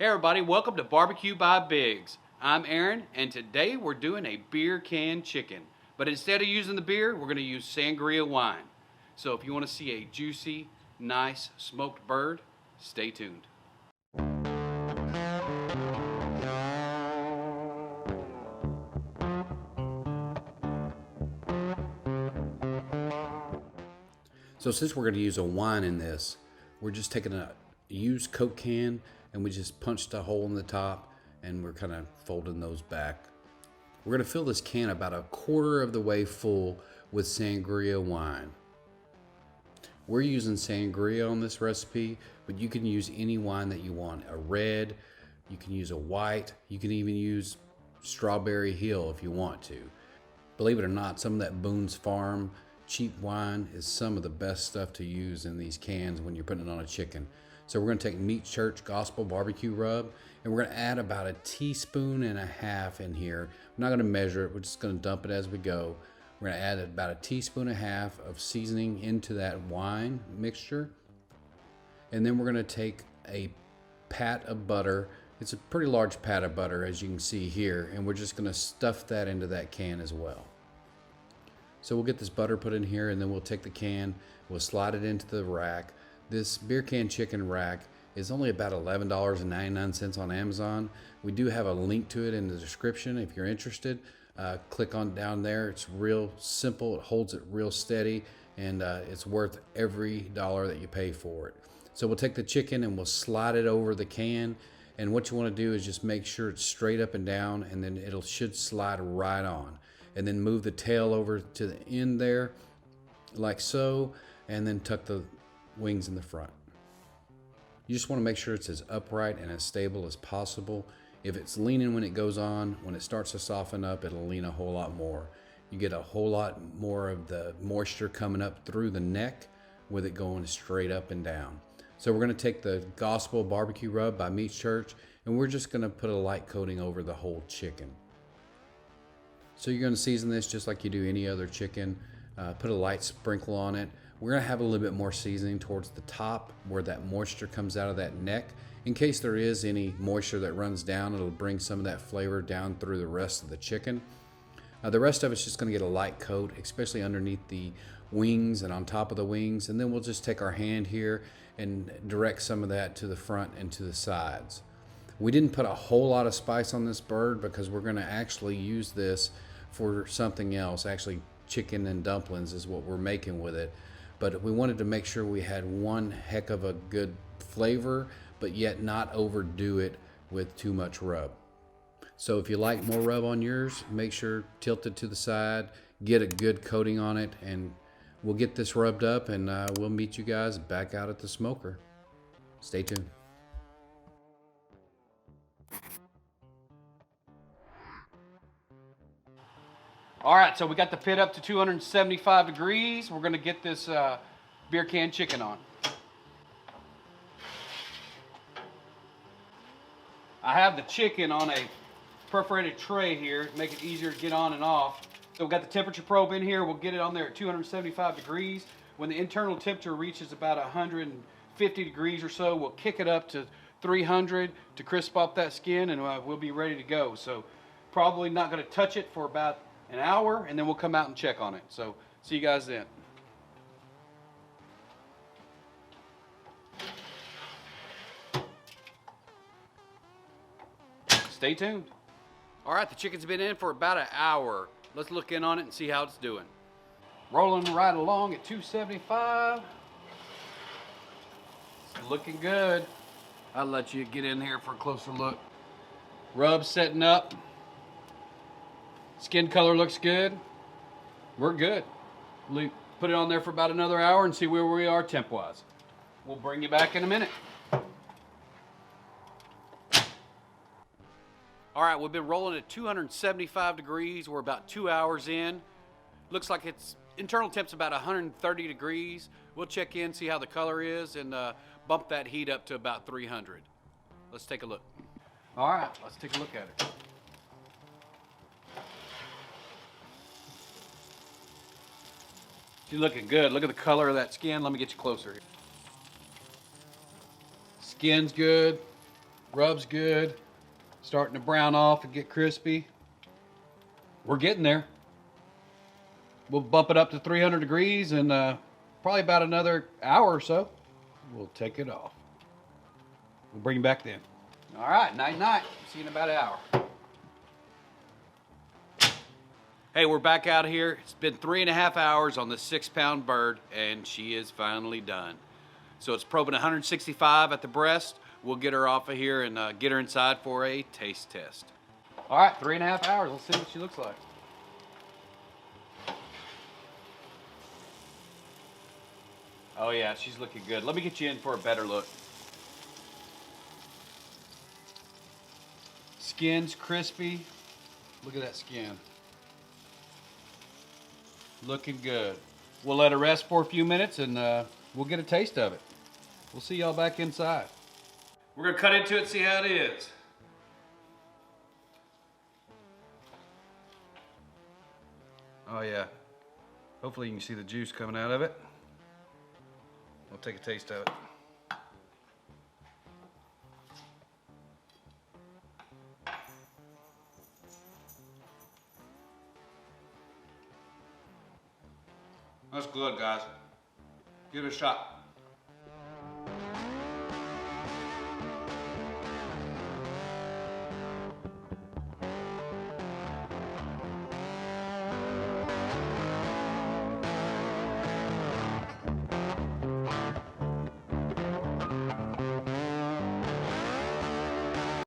Hey everybody, welcome to Barbecue by Biggs. I'm Aaron, and today we're doing a beer can chicken. But instead of using the beer, we're going to use Sangria wine. So if you want to see a juicy, nice smoked bird, stay tuned. So since we're going to use a wine in this, we're just taking a used Coke can and we just punched a hole in the top and we're kind of folding those back. We're going to fill this can about a quarter of the way full with Sangria wine. We're using Sangria on this recipe, but you can use any wine that you want. A red, you can use a white, you can even use Strawberry Hill if you want to. Believe it or not, some of that Boone's Farm cheap wine is some of the best stuff to use in these cans when you're putting it on a chicken. So we're going to take Meat Church Gospel Barbecue Rub, and we're going to add about 1.5 teaspoons in here. We're not going to measure it, we're just going to dump it as we go. We're going to add about 1.5 teaspoons of seasoning into that wine mixture. And then we're going to take a pat of butter. It's a pretty large pat of butter, as you can see here, and we're just going to stuff that into that can as well. So we'll get this butter put in here, and then we'll take the can, we'll slide it into the rack. This beer can chicken rack is only about $11.99 on Amazon. We do have a link to it in the description if you're interested. Click on down there. It's real simple, it holds it real steady, and it's worth every dollar that you pay for it. So we'll take the chicken and we'll slide it over the can, and what you want to do is just make sure it's straight up and down, and then it should slide right on. And then move the tail over to the end there, like so, and then tuck the wings in the front. You just want to make sure it's as upright and as stable as possible. If it's leaning when it goes on, when it starts to soften up, it'll lean a whole lot more. You get a whole lot more of the moisture coming up through the neck with it going straight up and down. So we're going to take the Gospel Barbecue Rub by Meat Church, and we're just going to put a light coating over the whole chicken. So you're going to season this just like you do any other chicken. Put a light sprinkle on it. We're going to have a little bit more seasoning towards the top where that moisture comes out of that neck. In case there is any moisture that runs down, it'll bring some of that flavor down through the rest of the chicken. The rest of it's just going to get a light coat, especially underneath the wings and on top of the wings. And then we'll just take our hand here and direct some of that to the front and to the sides. We didn't put a whole lot of spice on this bird because we're going to actually use this for something else. Actually, chicken and dumplings is what we're making with it. But we wanted to make sure we had one heck of a good flavor, but yet not overdo it with too much rub. So if you like more rub on yours, make sure tilt it to the side, get a good coating on it, and we'll get this rubbed up, and we'll meet you guys back out at the smoker. Stay tuned. All right, so we got the pit up to 275 degrees. We're gonna get this beer can chicken on. I have the chicken on a perforated tray here to make it easier to get on and off. So we've got the temperature probe in here. We'll get it on there at 275 degrees. When the internal temperature reaches about 150 degrees or so, we'll kick it up to 300 to crisp up that skin, and we'll be ready to go. So probably not gonna touch it for about an hour, and then we'll come out and check on it. So see you guys then. Stay tuned. All right, the chicken's been in for about an hour. Let's look in on it and see how it's doing. Rolling right along at 275. It's looking good. I'll let you get in here for a closer look. Rub setting up. Skin color looks good. We're good. We'll put it on there for about another hour and see where we are temp-wise. We'll bring you back in a minute. All right, we've been rolling at 275 degrees. We're about 2 hours in. Looks like its internal temp's about 130 degrees. We'll check in, see how the color is, and bump that heat up to about 300. Let's take a look. All right, let's take a look at it. She's looking good. Look at the color of that skin. Let me get you closer. Skin's good. Rubs good. Starting to brown off and get crispy. We're getting there. We'll bump it up to 300 degrees in probably about another hour or so. We'll take it off. We'll bring you back then. All right, night. See you in about an hour. Hey, we're back out here. It's been 3.5 hours on the 6-pound bird, and she is finally done. So it's probing 165 at the breast. We'll get her off of here and get her inside for a taste test. All right, 3.5 hours. Let's see what she looks like. Oh yeah, she's looking good. Let me get you in for a better look. Skin's crispy. Look at that skin. Looking good. We'll let her rest for a few minutes and we'll get a taste of it. We'll see y'all back inside. We're gonna cut into it and see how it is. Oh yeah. Hopefully you can see the juice coming out of it. We'll take a taste of it. That's good, guys. Give it a shot.